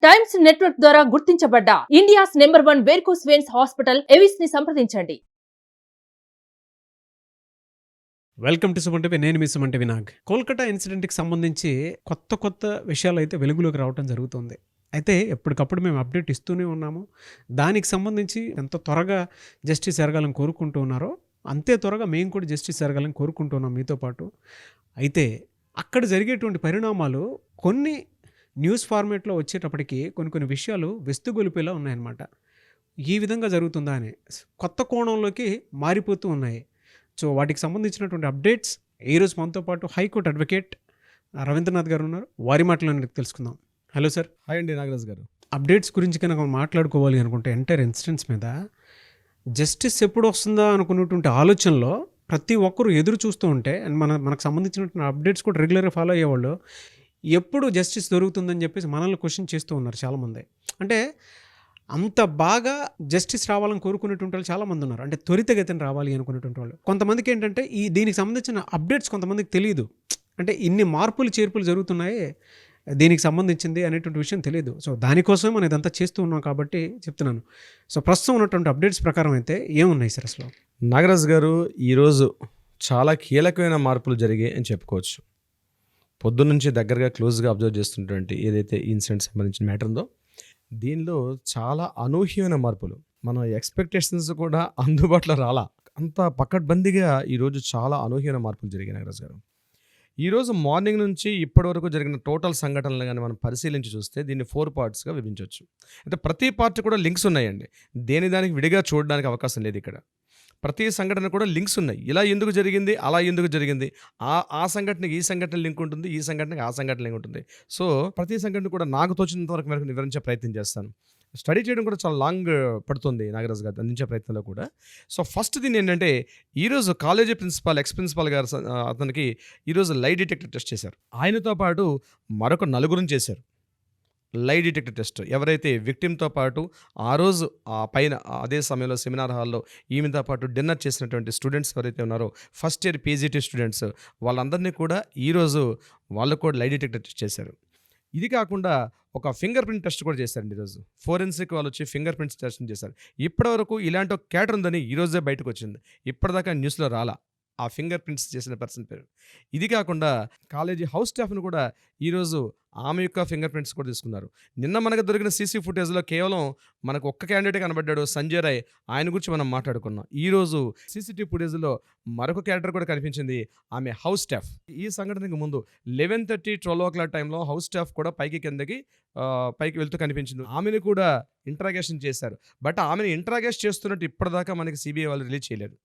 Times Network ద్వారా గుర్తించబడ్డ India's number 1 varicose veins hospital ఎవిస్ ని సంప్రదించండి. Welcome to Suman TV. నేను మీ సుమన్ టీవీ నాగ్. కోల్కతా ఇన్సిడెంట్కి సంబంధించి కొత్త విషయాలు అయితే వెలుగులోకి రావడం జరుగుతుంది. అయితే ఎప్పటికప్పుడు మేము అప్డేట్ ఇస్తూనే ఉన్నాము. దానికి సంబంధించి ఎంత త్వరగా జస్టిస్ జరగాలని కోరుకుంటూ ఉన్నారో అంతే త్వరగా మేము కూడా జస్టిస్ జరగాలని కోరుకుంటున్నాం మీతో పాటు. అయితే అక్కడ జరిగేటువంటి పరిణామాలు కొన్ని న్యూస్ ఫార్మేట్లో వచ్చేటప్పటికి కొన్ని విషయాలు వెస్తుగొలిపేలా ఉన్నాయన్నమాట. ఈ విధంగా జరుగుతుందా అని కొత్త కోణంలోకి మారిపోతూ ఉన్నాయి. సో వాటికి సంబంధించినటువంటి అప్డేట్స్ ఈరోజు మనతో పాటు హైకోర్టు అడ్వకేట్ రవీంద్రనాథ్ గారు ఉన్నారు. వారి మాటలను తెలుసుకుందాం. Hello sir. హాయ్ అండి నాగరాజ్ గారు. అప్డేట్స్ గురించి కనుక మాట్లాడుకోవాలి అనుకుంటే ఎంటైర్ ఇన్సిడెంట్స్ మీద జస్టిస్ ఎప్పుడు వస్తుందా అనుకున్నటువంటి ఆలోచనలో ప్రతి ఒక్కరు ఎదురు చూస్తూ ఉంటే అండ్ మనకు సంబంధించినటువంటి అప్డేట్స్ కూడా రెగ్యులర్గా ఫాలో అయ్యేవాళ్ళు ఎప్పుడు జస్టిస్ దొరుకుతుందని చెప్పేసి మనల్ని క్వశ్చన్ చేస్తూ ఉన్నారు చాలామంది. అంటే అంత బాగా జస్టిస్ రావాలని కోరుకునేటువంటి వాళ్ళు చాలామంది ఉన్నారు. అంటే త్వరితగతిన రావాలి అనుకునేటువంటి వాళ్ళు. కొంతమందికి ఏంటంటే దీనికి సంబంధించిన అప్డేట్స్ కొంతమందికి తెలియదు. అంటే ఇన్ని మార్పులు చేర్పులు జరుగుతున్నాయి దీనికి సంబంధించింది అనేటువంటి విషయం తెలియదు. సో దానికోసం మనం ఇదంతా చేస్తూ ఉన్నాం కాబట్టి చెప్తున్నాను. సో ప్రస్తుతం ఉన్నటువంటి అప్డేట్స్ ప్రకారం అయితే ఏమున్నాయి సార్ అసలు? నాగరాజ్ గారు, ఈరోజు చాలా కీలకమైన మార్పులు జరిగాయి అని చెప్పుకోవచ్చు. పొద్దున్నుంచి దగ్గరగా క్లోజ్గా అబ్జర్వ్ చేస్తున్నటువంటి ఏదైతే ఇన్సిడెంట్ సంబంధించిన మ్యాటర్ ఉందో దీనిలో చాలా అనూహ్యమైన మార్పులు, మన ఎక్స్పెక్టేషన్స్ కూడా అందుబాటులో రాలా. అంత పకడ్బందీగా ఈరోజు చాలా అనూహ్యమైన మార్పులు జరిగాయి నాగరాజ్ గారు. ఈరోజు మార్నింగ్ నుంచి ఇప్పటి వరకు జరిగిన టోటల్ సంఘటనలు కానీ మనం పరిశీలించి చూస్తే దీన్ని 4 పార్ట్స్గా విభజించవచ్చు. అంటే ప్రతి పార్ట్ కూడా లింక్స్ ఉన్నాయండి. దానికి విడిగా చూడడానికి అవకాశం లేదు. ఇక్కడ ప్రతి సంఘటన కూడా లింక్స్ ఉన్నాయి. ఇలా ఎందుకు జరిగింది, అలా ఎందుకు జరిగింది, ఆ సంఘటనకి ఈ సంఘటన లింక్ ఉంటుంది, ఈ సంఘటనకి ఆ సంఘటన లింక్ ఉంటుంది. సో ప్రతి సంఘటన కూడా నాకు తోచినంత వరకు మేరకు వివరించే ప్రయత్నం చేస్తాను. స్టడీ చేయడం కూడా చాలా లాంగ్ పడుతుంది నాగరాజ్ గారు అందించే ప్రయత్నంలో కూడా. సో ఫస్ట్ దీన్ని ఏంటంటే ఈరోజు కాలేజీ ఎక్స్ ప్రిన్సిపాల్ గారు అతనికి ఈరోజు లై డిటెక్టర్ టెస్ట్ చేశారు. ఆయనతో పాటు మరొక 4 చేశారు లై డిటెక్టర్ టెస్ట్. ఎవరైతే విక్టిమ్తో పాటు ఆ రోజు పైన అదే సమయంలో సెమినార్ హాల్లో ఈమెతో పాటు డిన్నర్ చేసినటువంటి స్టూడెంట్స్ ఎవరైతే ఉన్నారో ఫస్ట్ ఇయర్ పీజీటీ స్టూడెంట్స్ వాళ్ళందరినీ కూడా ఈరోజు వాళ్ళు కూడా లై డిటెక్టర్ టెస్ట్ చేశారు. ఇది కాకుండా ఒక ఫింగర్ ప్రింట్ టెస్ట్ కూడా చేశారండి. ఈరోజు ఫోరెన్సిక్ వాళ్ళు వచ్చి ఫింగర్ ప్రింట్స్ టెస్ట్ చేశారు. ఇప్పటివరకు ఇలాంటి ఒక క్యాటర్ ఉందని ఈరోజే బయటకు వచ్చింది. ఇప్పటిదాకా న్యూస్లో రాలా ఆ ఫింగర్ ప్రింట్స్ చేసిన పర్సన్ పేరు. ఇది కాకుండా కాలేజీ హౌస్ స్టాఫ్ను కూడా ఈరోజు ఆమె యొక్క ఫింగర్ ప్రింట్స్ కూడా తీసుకున్నారు. నిన్న మనకు దొరికిన సీసీ ఫుటేజ్లో కేవలం మనకు ఒక్క క్యాండిడేట్ కనబడ్డాడు, సంజయ్ రాయ్. ఆయన గురించి మనం మాట్లాడుకున్నాం. ఈరోజు సీసీటీవీ ఫుటేజ్లో మరొక క్యారెక్టర్ కూడా కనిపించింది, ఆమె హౌస్ స్టాఫ్. ఈ సంఘటనకు ముందు 11:30, 12 టైంలో హౌస్ స్టాఫ్ కూడా పైకి వెళ్తూ కనిపించింది. ఆమెను కూడా ఇంట్రాగేషన్ చేశారు. బట్ ఆమెను ఇంట్రాగేషన్ చేస్తున్నట్టు ఇప్పటిదాకా మనకి సిబిఐ వాళ్ళు రిలీజ్ చేయలేదు.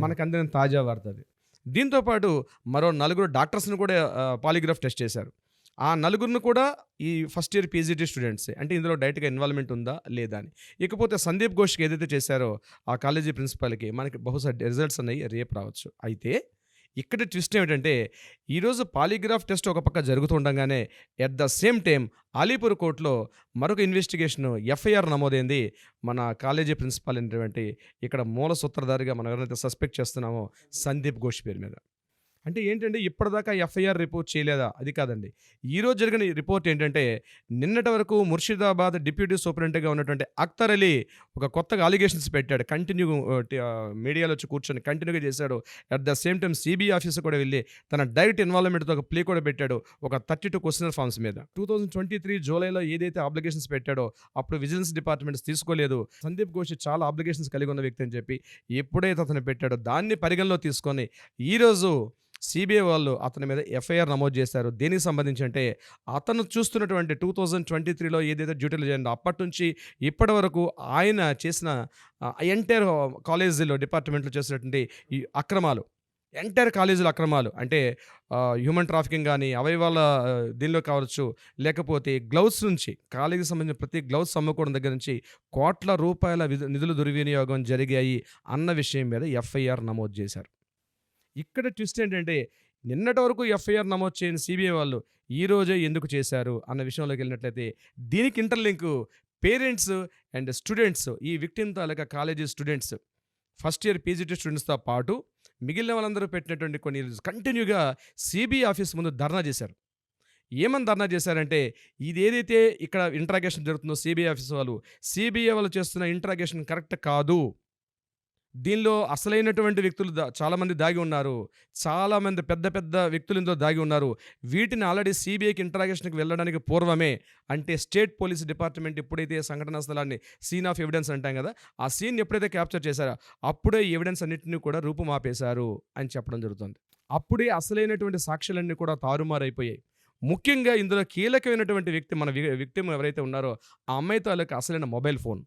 మనకు అందిన తాజా వార్త అది. దీంతోపాటు మరో 4 డాక్టర్స్ని కూడా పాలిగ్రాఫ్ టెస్ట్ చేశారు. ఆ 4 కూడా ఈ ఫస్ట్ ఇయర్ పీజీటీ స్టూడెంట్సే. అంటే ఇందులో డైరెక్ట్గా ఇన్వాల్వ్మెంట్ ఉందా లేదా అని. ఇకపోతే సందీప్ ఘోష్కి ఏదైతే చేశారో ఆ కాలేజీ ప్రిన్సిపాల్కి మనకి బహుశా రిజల్ట్స్ అనేవి రేపు రావచ్చు. అయితే ఇక్కడ ట్విస్ట్ ఏమిటంటే ఈరోజు పాలిగ్రాఫ్ టెస్ట్ ఒక పక్క జరుగుతుండగానే at the same time Alipore కోర్టులో మరొక ఇన్వెస్టిగేషన్ ఎఫ్ఐఆర్ నమోదైంది మన కాలేజీ ప్రిన్సిపాల్ అయినటువంటి ఇక్కడ మూల సూత్రధారిగా మనం ఎవరైతే సస్పెక్ట్ చేస్తున్నామో సందీప్ ఘోష్ పేరు మీద. అంటే ఏంటంటే ఇప్పటిదాకా ఎఫ్ఐఆర్ రిపోర్ట్ చేయలేదా, అది కాదండి. ఈరోజు జరిగిన రిపోర్ట్ ఏంటంటే నిన్నటి వరకు ముర్షిదాబాద్ డిప్యూటీ సూపరింటెండెంట్గా ఉన్నటువంటి అఖ్తర్ అలీ ఒక కొత్తగా అలిగేషన్స్ పెట్టాడు. కంటిన్యూ మీడియాలో వచ్చి కూర్చొని కంటిన్యూగా చేశాడు. At the same time CBI office కూడా వెళ్ళి తన డైరెక్ట్ ఇన్వాల్వ్మెంట్తో ఒక ప్లే కూడా పెట్టాడు ఒక 32 క్వశ్చనర్ ఫామ్స్ మీద. 2023 జూలైలో ఏదైతే అప్లికేషన్స్ పెట్టాడో అప్పుడు విజిలెన్స్ డిపార్ట్మెంట్స్ తీసుకోలేదు. సందీప్ ఘోష్ చాలా అప్లికేషన్స్ కలిగి ఉన్న వ్యక్తి అని చెప్పి ఎప్పుడైతే అతను పెట్టాడో దాన్ని పరిగణలో తీసుకొని ఈరోజు సిబిఐ వాళ్ళు అతని మీద ఎఫ్ఐఆర్ నమోదు చేశారు. దేనికి సంబంధించి అంటే అతను చూస్తున్నటువంటి 2023లో ఏదైతే డ్యూటీలు చేయండి అప్పటి నుంచి ఇప్పటి వరకు ఆయన చేసిన ఎంటైర్ కాలేజీలో డిపార్ట్మెంట్లో చేసినటువంటి ఈ అక్రమాలు, ఎంటైర్ కాలేజీలో అక్రమాలు అంటే హ్యూమన్ ట్రాఫికింగ్ కానీ అవయవాల దీనిలో కావచ్చు, లేకపోతే గ్లౌస్ నుంచి కాలేజీకి సంబంధించిన ప్రతి గ్లౌస్ అమ్ముకోవడం దగ్గర నుంచి కోట్ల రూపాయల నిధులు దుర్వినియోగం జరిగాయి అన్న విషయం మీద ఎఫ్ఐఆర్ నమోదు చేశారు. ఇక్కడ ట్విస్ట్ ఏంటంటే నిన్నటి వరకు ఎఫ్ఐఆర్ నమోదు చేయని సిబిఐ వాళ్ళు ఈరోజే ఎందుకు చేశారు అన్న విషయంలోకి వెళ్ళినట్లయితే దీనికి ఇంటర్లింకు పేరెంట్స్ అండ్ స్టూడెంట్స్, ఈ విక్టిమ్ తాలూకా college students first year PGT స్టూడెంట్స్తో పాటు మిగిలిన వాళ్ళందరూ పెట్టినటువంటి కొన్ని కంటిన్యూగా సిబిఐ ఆఫీస్ ముందు ధర్నా చేశారు. ఏమని ధర్నా చేశారంటే, ఇదేదైతే ఇక్కడ ఇంట్రాగేషన్ జరుగుతుందో సిబిఐ ఆఫీస్ వాళ్ళు, సిబిఐ వాళ్ళు చేస్తున్న ఇంట్రాగేషన్ కరెక్ట్ కాదు. దీనిలో అసలైనటువంటి వ్యక్తులు చాలామంది దాగి ఉన్నారు. చాలామంది పెద్ద పెద్ద వ్యక్తులు ఇందులో దాగి ఉన్నారు. వీటిని ఆల్రెడీ సిబిఐకి ఇంట్రాగేషన్‌కి వెళ్ళడానికి పూర్వమే, అంటే స్టేట్ పోలీస్ డిపార్ట్మెంట్ ఎప్పుడైతే సంఘటనా స్థలాన్ని సీన్ ఆఫ్ ఎవిడెన్స్ అంటాం కదా, ఆ సీన్ ఎప్పుడైతే క్యాప్చర్ చేశారో అప్పుడే ఈ ఎవిడెన్స్ అన్నిటిని కూడా రూపుమాపేశారు అని చెప్పడం జరుగుతుంది. అప్పుడే అసలైనటువంటి సాక్ష్యాలన్నీ కూడా తారుమారైపోయాయి. ముఖ్యంగా ఇందులో కీలకమైనటువంటి వ్యక్తి మన విక్టిమ్ ఎవరైతే ఉన్నారో ఆ అమ్మాయి తాలూకా అసలైన మొబైల్ ఫోన్.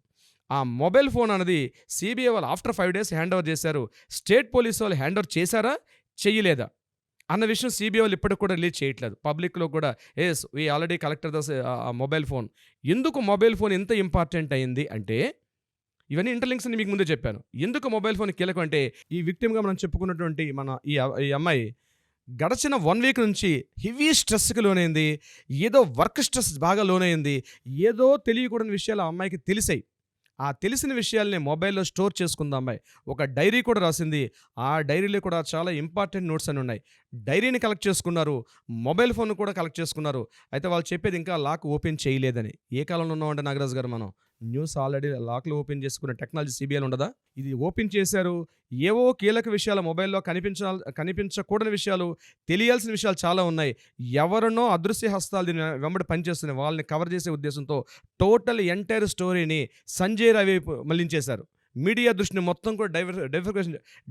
ఆ మొబైల్ ఫోన్ అన్నది సిబిఐ వాళ్ళు ఆఫ్టర్ 5 days హ్యాండ్ ఓవర్ చేశారు. స్టేట్ పోలీస్ వాళ్ళు హ్యాండ్ ఓవర్ చేశారా, చెయ్యలేదా అన్న విషయం సిబిఐ వాళ్ళు ఇప్పటికి కూడా రిలీజ్ చేయట్లేదు. పబ్లిక్లో కూడా we already collector mobile phone. ఎందుకు మొబైల్ ఫోన్ ఎంత ఇంపార్టెంట్ అయింది అంటే, ఇవన్నీ ఇంటర్లింక్స్ అని మీకు ముందే చెప్పాను. ఎందుకు మొబైల్ ఫోన్ కీలకం అంటే, ఈ విక్టిమ్గా మనం చెప్పుకున్నటువంటి ఈ అమ్మాయి గడచిన 1 week నుంచి హెవీ స్ట్రెస్కి లోనైంది. ఏదో వర్క్ స్ట్రెస్ బాగా లోనైంది. ఏదో తెలియకూడని విషయాలు ఆ అమ్మాయికి తెలిసాయి. ఆ తెలిసిన విషయాల్ని మొబైల్లో స్టోర్ చేసుకుంది అమ్మాయి. ఒక డైరీ కూడా రాసింది. ఆ డైరీలో కూడా చాలా ఇంపార్టెంట్ నోట్స్ అని ఉన్నాయి. డైరీని కలెక్ట్ చేసుకున్నారు, మొబైల్ ఫోన్ కూడా కలెక్ట్ చేసుకున్నారు. అయితే వాళ్ళు చెప్పేది ఇంకా లాక్ ఓపెన్ చేయలేదని. ఏ కాలంలో ఉన్నామంటే నాగరాజు గారు, మనం న్యూస్ ఆల్రెడీ లాక్లు ఓపెన్ చేసుకునే టెక్నాలజీ సిబిఐలో ఉండదా? ఇది ఓపెన్ చేశారు. ఏవో కీలక విషయాలు మొబైల్లో కనిపించకూడని విషయాలు, తెలియాల్సిన విషయాలు చాలా ఉన్నాయి. ఎవరినో అదృశ్య హస్తాలు దీని వెంబడి పనిచేస్తున్నాయి. వాళ్ళని కవర్ చేసే ఉద్దేశంతో టోటల్ ఎంటైర్ స్టోరీని సంజయ్ రాయ్ వైపు మళ్లించేశారు. మీడియా దృష్టిని మొత్తం కూడా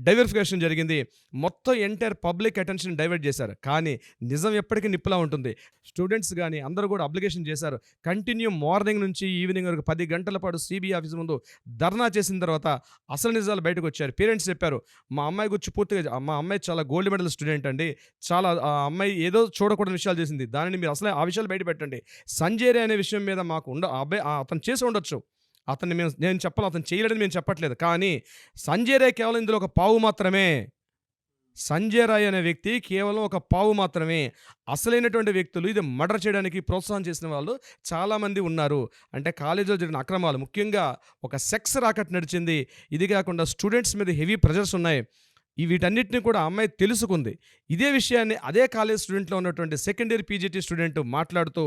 డైవర్ఫికేషన్ జరిగింది. మొత్తం ఎంటైర్ పబ్లిక్ అటెన్షన్ డైవర్ట్ చేశారు. కానీ నిజం ఎప్పటికీ నిప్పులా ఉంటుంది. స్టూడెంట్స్ కానీ అందరూ కూడా అప్లికేషన్ చేశారు. కంటిన్యూ మార్నింగ్ నుంచి ఈవినింగ్ వరకు 10 గంటల పాటు సిబిఐ ఆఫీస్ ముందు ధర్నా చేసిన తర్వాత అసలు నిజాలు బయటకు వచ్చారు. పేరెంట్స్ చెప్పారు, మా అమ్మాయి గురించి పూర్తిగా, మా అమ్మాయి చాలా గోల్డ్ మెడల్ స్టూడెంట్ అండి, చాలా ఆ అమ్మాయి ఏదో చూడకూడని విషయాలు చేసింది, దానిని మీరు అసలే ఆ విషయాలు బయట పెట్టండి. సంజయ్ రే అనే విషయం మీద మాకు అతను చేసి ఉండొచ్చు, నేను చెప్పాలి, అతను చేయలేదని మేము చెప్పట్లేదు. కానీ సంజయ్ రాయ్ కేవలం ఇందులో ఒక పావు మాత్రమే. సంజయ్ రాయ్ అనే వ్యక్తి కేవలం ఒక పావు మాత్రమే. అసలైనటువంటి వ్యక్తులు, ఇది మర్డర్ చేయడానికి ప్రోత్సాహం చేసిన వాళ్ళు చాలామంది ఉన్నారు. అంటే కాలేజీలో జరిగిన అక్రమాలు, ముఖ్యంగా ఒక సెక్స్ రాకెట్ నడిచింది. ఇది కాకుండా స్టూడెంట్స్ మీద హెవీ ప్రెజర్స్ ఉన్నాయి. వీటన్నిటిని కూడా అమ్మాయి తెలుసుకుంది. ఇదే విషయాన్ని అదే కాలేజ్ స్టూడెంట్లో ఉన్నటువంటి సెకండ్ ఇయర్ పీజీటీ స్టూడెంట్ మాట్లాడుతూ,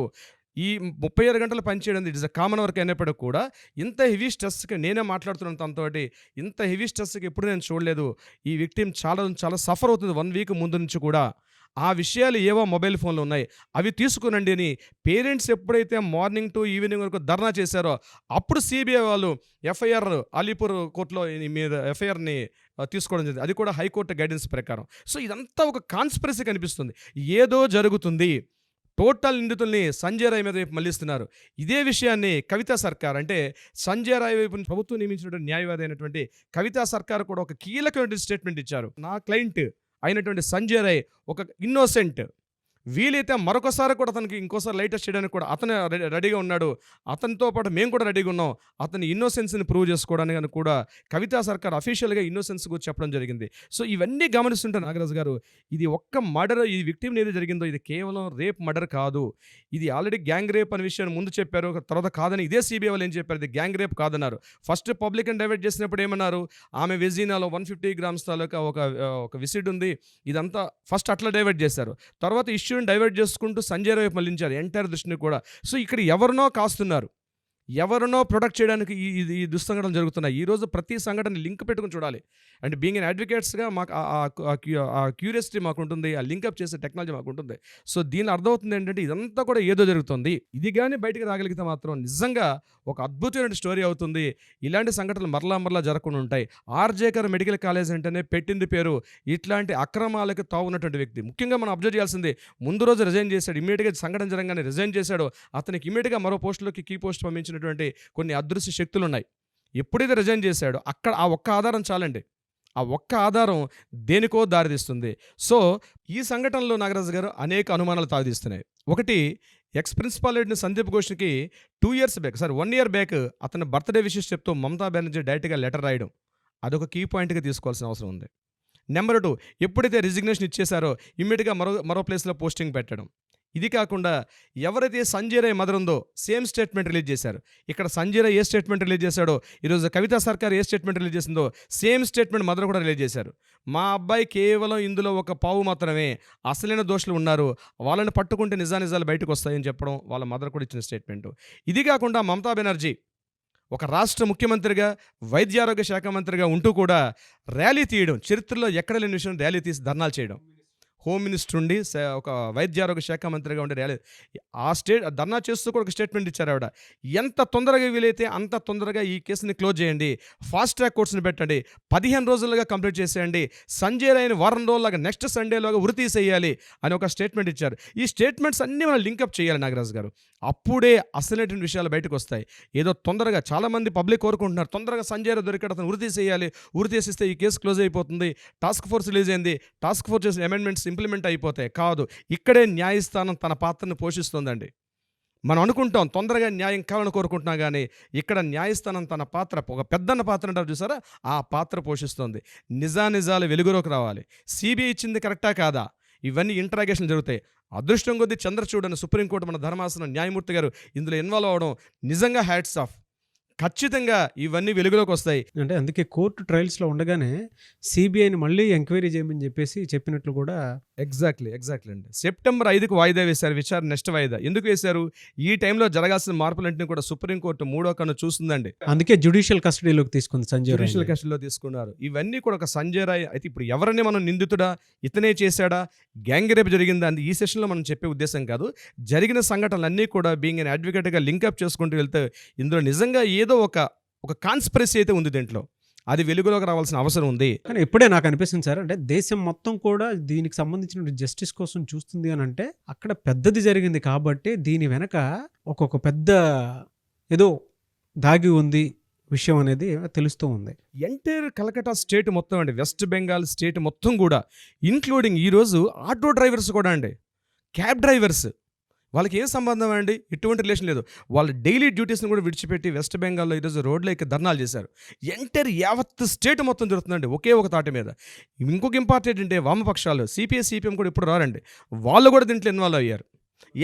ఈ 36 గంటలు పనిచేయడం it is a common work అయినప్పటికీ కూడా ఇంత హెవీ స్ట్రెస్కి, నేనే మాట్లాడుతున్నాను తనతోటి, ఇంత హెవీ స్ట్రెస్కి ఎప్పుడు నేను చూడలేదు. ఈ విక్టిమ్ చాలా సఫర్ అవుతుంది 1 week ముందు నుంచి కూడా. ఆ విషయాలు ఏవో మొబైల్ ఫోన్లో ఉన్నాయి, అవి తీసుకునండి అని పేరెంట్స్ ఎప్పుడైతే మార్నింగ్ టు ఈవినింగ్ వరకు ధర్నా చేశారో అప్పుడు సిబిఐ వాళ్ళు ఎఫ్ఐఆర్ అలీపూర్ కోర్టులో మీద ఎఫ్ఐఆర్ని తీసుకోవడం జరిగింది. అది కూడా హైకోర్టు గైడెన్స్ ప్రకారం. సో ఇదంతా ఒక కాన్స్పిరసీ కనిపిస్తుంది. ఏదో జరుగుతుంది. టోటల్ నిందితుల్ని సంజయ్ రాయ్ మీద వైపు మళ్లిస్తున్నారు. ఇదే విషయాన్ని కవితా సర్కార్, అంటే సంజయ్ రాయ్ వైపు ప్రభుత్వం నియమించినటువంటి న్యాయవాది అయినటువంటి కవితా సర్కార్ కూడా ఒక కీలకమైన స్టేట్మెంట్ ఇచ్చారు. నా క్లయింట్ అయినటువంటి సంజయ్ రాయ్ ఒక ఇన్నోసెంట్, వీలైతే మరొకసారి కూడా అతనికి ఇంకోసారి లైట్ టెస్ట్ చేయడానికి కూడా అతను రెడీగా ఉన్నాడు. అతనితో పాటు మేము కూడా రెడీగా ఉన్నాం. అతని ఇన్నోసెన్స్ని ప్రూవ్ చేసుకోవడానికి కూడా కవితా సర్కార్ అఫీషియల్గా ఇన్నోసెన్స్ గురించి చెప్పడం జరిగింది. సో ఇవన్నీ గమనిస్తుంటే నాగరాజు గారు, ఇది ఒక్క మర్డర్, ఈ విక్టిమ్ ఏది జరిగిందో ఇది కేవలం రేప్ మర్డర్ కాదు. ఇది ఆల్రెడీ గ్యాంగ్ రేప్ అనే విషయాన్ని ముందు చెప్పారు, తర్వాత కాదని ఇదే సిబిఐ వాళ్ళు ఏం చెప్పారు, ఇది గ్యాంగ్ రేప్ కాదన్నారు. ఫస్ట్ పబ్లిక్ అండ్ డైవర్ట్ చేసినప్పుడు ఏమన్నారు, ఆమె వెజినాలో 150 grams తాలూకా ఒక విసిడ్ ఉంది, ఇదంతా ఫస్ట్ అట్లా డైవర్ట్ చేశారు. తర్వాత ఇష్యూ డైవర్ట్ చేసుకుంటూ సంజయ్ రాయ్ మళ్లించారు ఎంటైర్ దృష్టిని కూడా. సో ఇక్కడ ఎవరినో కాస్తున్నారు, ఎవరినో ప్రొటెక్ట్ చేయడానికి ఈ దుస్సంఘటనలు జరుగుతున్నాయి. ఈరోజు ప్రతి సంఘటన లింక్ పెట్టుకుని చూడాలి. అంటే బీయింగ్ ఎన్ అడ్వకేట్స్గా మాకు ఆ క్యూరియాసిటీ మాకు ఉంటుంది, ఆ లింకప్ చేసే టెక్నాలజీ మాకు ఉంటుంది. సో దీని అర్థమవుతుంది ఏంటంటే ఇదంతా కూడా ఏదో జరుగుతుంది. ఇది కానీ బయటకు రాగలిగితే మాత్రం నిజంగా ఒక అద్భుతమైన స్టోరీ అవుతుంది. ఇలాంటి సంఘటనలు మరలా జరగకుండా ఉంటాయి. ఆర్జేకర్ మెడికల్ కాలేజ్ అంటేనే పెట్టింది పేరు ఇట్లాంటి అక్రమాలకు తావున్నటువంటి వ్యక్తి. ముఖ్యంగా మనం అబ్జర్వ్ చేయాల్సింది, ముందు రోజు రిజైన్ చేశాడు, ఇమీడియట్గా సంఘటన జరగానే రిజైన్ చేశాడు. అతనికి ఇమీడియట్గా మరో పోస్టులోకి కీ పోస్ట్ పంపించిన కొన్ని అదృశ్య శక్తులు ఉన్నాయి. ఎప్పుడైతే రిజైన్ చేశాడో అక్కడ ఆ ఒక్క ఆధారం చాలండి. ఆ ఒక్క ఆధారం దేనికో దారితీస్తుంది. సో ఈ సంఘటనలో నాగరాజు గారు అనేక అనుమానాలు తావిస్తున్నాయి. ఒకటి, ఎక్స్ ప్రిన్సిపాల్ హెడ్ని సందీప్ ఘోష్కి 1 year బ్యాక్ అతని బర్త్డే విషెస్ చెప్తూ మమతా బెనర్జీ డైరెక్ట్గా లెటర్ రాయడం, అదొక కీ పాయింట్గా తీసుకోవాల్సిన అవసరం ఉంది. నెంబర్ 2, ఎప్పుడైతే రిజిగ్నేషన్ ఇచ్చేశారో ఇమ్మీడియట్గా మరో ప్లేస్లో పోస్టింగ్ పెట్టడం, ఇది కాకుండా ఎవరైతే సంజయ్ రాయ్ మదర్ ఉందో సేమ్ స్టేట్మెంట్ రిలీజ్ చేశారు. ఇక్కడ సంజయ్ రాయ్ ఏ స్టేట్మెంట్ రిలీజ్ చేశాడో, ఈరోజు కవితా సర్కార్ ఏ స్టేట్మెంట్ రిలీజ్ చేసిందో సేమ్ స్టేట్మెంట్ మదర్ కూడా రిలీజ్ చేశారు. మా అబ్బాయి కేవలం ఇందులో ఒక పావు మాత్రమే, అసలైన దోషులు ఉన్నారు, వాళ్ళని పట్టుకుంటే నిజాలు బయటకు వస్తాయని చెప్పడం వాళ్ళ మదర్ కూడా ఇచ్చిన స్టేట్మెంట్. ఇది కాకుండా మమతా బెనర్జీ ఒక రాష్ట్ర ముఖ్యమంత్రిగా, వైద్యారోగ్య శాఖ మంత్రిగా ఉంటూ కూడా ర్యాలీ తీయడం, చరిత్రలో ఎక్కడ లేని విషయం, ర్యాలీ తీసి ధర్నాలు చేయడం. హోమ్ మినిస్టర్ ఉండి ఒక వైద్యారోగ్య శాఖ మంత్రిగా ఉండే ర్యాలీ ధర్నా చేస్తూ కూడా ఒక స్టేట్మెంట్ ఇచ్చారు ఆవిడ. ఎంత తొందరగా వీలైతే అంత తొందరగా ఈ కేసుని క్లోజ్ చేయండి, ఫాస్ట్ ట్రాక్ కోర్ట్స్ని పెట్టండి, 15 రోజులుగా కంప్లీట్ చేసేయండి, సంజయ్ రాయ్ని వారం రోజులాగా నెక్స్ట్ సండేలోగా ఉరి తీసేయాలి అని ఒక స్టేట్మెంట్ ఇచ్చారు. ఈ స్టేట్మెంట్స్ అన్నీ మనం లింకప్ చేయాలి నాగరాజు గారు, అప్పుడే అసలైనటువంటి విషయాలు బయటకు వస్తాయి. ఏదో తొందరగా చాలామంది పబ్లిక్ కోరుకుంటున్నారు, తొందరగా సంజయ్ రాయ్ దొరికాడు, అతను ఉరి తీసేయాలి, ఉరి తీసేస్తే ఈ కేసు క్లోజ్ అయిపోతుంది, టాస్క్ ఫోర్స్ రిలీజ్ అయింది, టాస్క్ ఫోర్స్ చేసిన అమెండ్మెంట్స్ ఇంప్లిమెంట్ అయిపోతాయి. కాదు, ఇక్కడే న్యాయస్థానం తన పాత్రను పోషిస్తుందండి. మనం అనుకుంటాం తొందరగా న్యాయం కావాలని కోరుకుంటున్నాం, కానీ ఇక్కడ న్యాయస్థానం తన పాత్ర, ఒక పెద్దన్న పాత్ర అంటారు చూసారా, ఆ పాత్ర పోషిస్తుంది. నిజాలు వెలుగులోకి రావాలి. సిబిఐ ఇచ్చింది కరెక్టా కాదా, ఇవన్నీ ఇంటరాగేషన్ జరుగుతాయి. అదృష్టం కొద్దీ చంద్రచూడ్ అని సుప్రీంకోర్టు మన ధర్మాసనం న్యాయమూర్తి గారు ఇందులో ఇన్వాల్వ్ అవ్వడం నిజంగా హ్యాట్స్ ఆఫ్. ఖచ్చితంగా ఇవన్నీ వెలుగులోకి వస్తాయి. అంటే అందుకే కోర్టు ట్రయల్స్లో ఉండగానే సిబిఐని మళ్ళీ ఎంక్వైరీ చేయమని చెప్పినట్లు కూడా. ఎగ్జాక్ట్లీ అండి. సెప్టెంబర్ 5కు వాయిదా వేశారు విచారణ, నెక్స్ట్ వాయిదా. ఎందుకు వేశారు? ఈ టైంలో జరగాల్సిన మార్పులన్నింటినీ కూడా సుప్రీంకోర్టు 3వ కన్ను చూస్తుందండి. అందుకే జ్యుడిషియల్ కస్టడీలోకి తీసుకుంది సంజయ్ రాయ్. జ్యుడిషియల్ కస్టడీలో తీసుకున్నారు. ఇవన్నీ కూడా ఒక సంజయ్ రాయ్ అయితే ఇప్పుడు ఎవరన్నీ మనం నిందితుడా, ఇతనే చేశాడా, గ్యాంగ్ రేప్ జరిగిందా అని ఈ సెషన్లో మనం చెప్పే ఉద్దేశం కాదు. జరిగిన సంఘటనలన్నీ కూడా బీయింగ్ అన్ అడ్వకేట్గా లింకప్ చేసుకుంటూ వెళ్తే ఇందులో నిజంగా ఏదో ఒక కాన్స్పిరసీ అయితే ఉంది, దీంట్లో అది వెలుగులోకి రావాల్సిన అవసరం ఉంది. కానీ ఇప్పుడే నాకు అనిపిస్తుంది సార్, అంటే దేశం మొత్తం కూడా దీనికి సంబంధించిన జస్టిస్ కోసం చూస్తుంది అని అంటే అక్కడ పెద్దది జరిగింది కాబట్టి దీని వెనక ఒక్కొక్క పెద్ద ఏదో దాగి ఉంది విషయం అనేది తెలుస్తూ ఉంది. ఎంటైర్ కలకట్టా స్టేట్ మొత్తం అండి, వెస్ట్ బెంగాల్ స్టేట్ మొత్తం కూడా, ఇంక్లూడింగ్ ఈరోజు ఆటో డ్రైవర్స్ కూడా అండి, క్యాబ్ డ్రైవర్స్, వాళ్ళకి ఏం సంబంధం అండి, ఎటువంటి రిలేషన్ లేదు. వాళ్ళ డైలీ డ్యూటీస్ని కూడా విడిచిపెట్టి వెస్ట్ బెంగాల్లో ఈరోజు రోడ్లో ఎక్కి ధర్నాలు చేశారు. ఎంటైర్ యావత్ స్టేట్ మొత్తం జరుగుతుందండి ఒకే ఒక తాటి మీద. ఇంకొక ఇంపార్టెంట్ అంటే వామపక్షాలు సిపిఐ సిపిఎం కూడా ఇప్పుడు రారండి, వాళ్ళు కూడా దీంట్లో ఇన్వాల్వ్ అయ్యారు.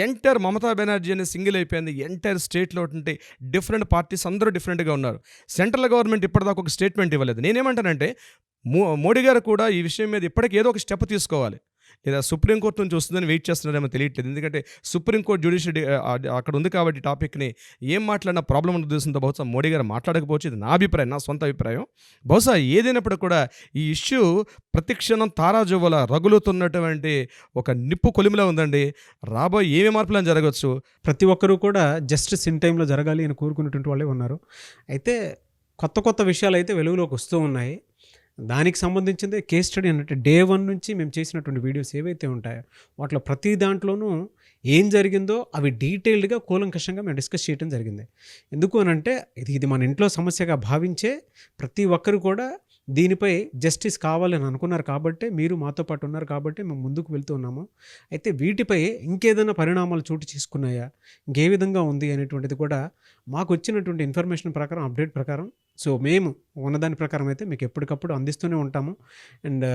ఎంటైర్ మమతా బెనర్జీ అనేది సింగిల్ అయిపోయింది. ఎంటైర్ స్టేట్లో ఉంటే డిఫరెంట్ పార్టీస్ అందరూ డిఫరెంట్గా ఉన్నారు. సెంట్రల్ గవర్నమెంట్ ఇప్పటిదాకా ఒక స్టేట్మెంట్ ఇవ్వలేదు. నేనేమంటానంటే మోడీ గారు కూడా ఈ విషయం మీద ఇప్పటికీ ఏదో ఒక స్టెప్ తీసుకోవాలి, లేదా సుప్రీంకోర్టు నుంచి వస్తుందని వెయిట్ చేస్తున్నారేమో తెలియట్లేదు. ఎందుకంటే సుప్రీంకోర్టు జ్యుడిషియరీ అక్కడ ఉంది కాబట్టి టాపిక్ని ఏం మాట్లాడినా ప్రాబ్లం ఉన్న ఉద్దేశంతో బహుశా మోడీ గారు మాట్లాడకపోవచ్చు. ఇది నా అభిప్రాయం, నా సొంత అభిప్రాయం. బహుశా ఏదైనప్పుడు కూడా ఈ ఇష్యూ ప్రతిక్షణం తారాజువ్వల రగులుతున్నటువంటి ఒక నిప్పు కొలిమిలో ఉందండి. రాబోయే ఏమి మార్పులని జరగవచ్చు. ప్రతి ఒక్కరూ కూడా జస్టిస్ ఇన్ టైంలో జరగాలి అని కోరుకునేటువంటి వాళ్ళే ఉన్నారు. అయితే కొత్త విషయాలు అయితే వెలుగులోకి వస్తూ ఉన్నాయి. దానికి సంబంధించిందే కేస్ స్టడీ అంటే డే 1 నుంచి మేము చేసినటువంటి వీడియోస్ ఏవైతే ఉంటాయో వాటిలో ప్రతి దాంట్లోనూ ఏం జరిగిందో అవి డీటెయిల్డ్గా కూలంకషంగా మేము డిస్కస్ చేయడం జరిగింది. ఎందుకు అనంటే ఇది మన ఇంట్లో సమస్యగా భావించే ప్రతి ఒక్కరు కూడా దీనిపై జస్టిస్ కావాలని అనుకున్నారు కాబట్టి, మీరు మాతో పాటు ఉన్నారు కాబట్టి మేము ముందుకు వెళ్తూ ఉన్నాము. అయితే వీటిపై ఇంకేదైనా పరిణామాలు చోటు చేసుకున్నాయా, ఇంకే విధంగా ఉంది అనేటువంటిది కూడా మాకు వచ్చినటువంటి ఇన్ఫర్మేషన్ ప్రకారం, అప్డేట్ ప్రకారం, సో మేము ఉన్నదాని ప్రకారం అయితే మీకు ఎప్పటికప్పుడు అందిస్తూనే ఉంటాము. అండ్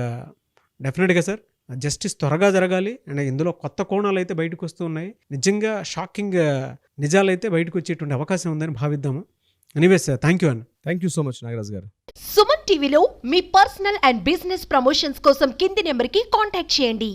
డెఫినెట్గా సార్ జస్టిస్ త్వరగా జరగాలి. అండ్ ఇందులో కొత్త కోణాలు అయితే బయటకు వస్తూ ఉన్నాయి. నిజంగా షాకింగ్ నిజాలు అయితే బయటకు వచ్చేటువంటి అవకాశం ఉందని భావిద్దాము. Anyways sir, thank you so much Nagaraj గారు. సుమన్ టీవీలో మీ పర్సనల్ అండ్ బిజినెస్ ప్రమోషన్స్ కోసం కింది నెంబర్కి కాంటాక్ట్ చేయండి.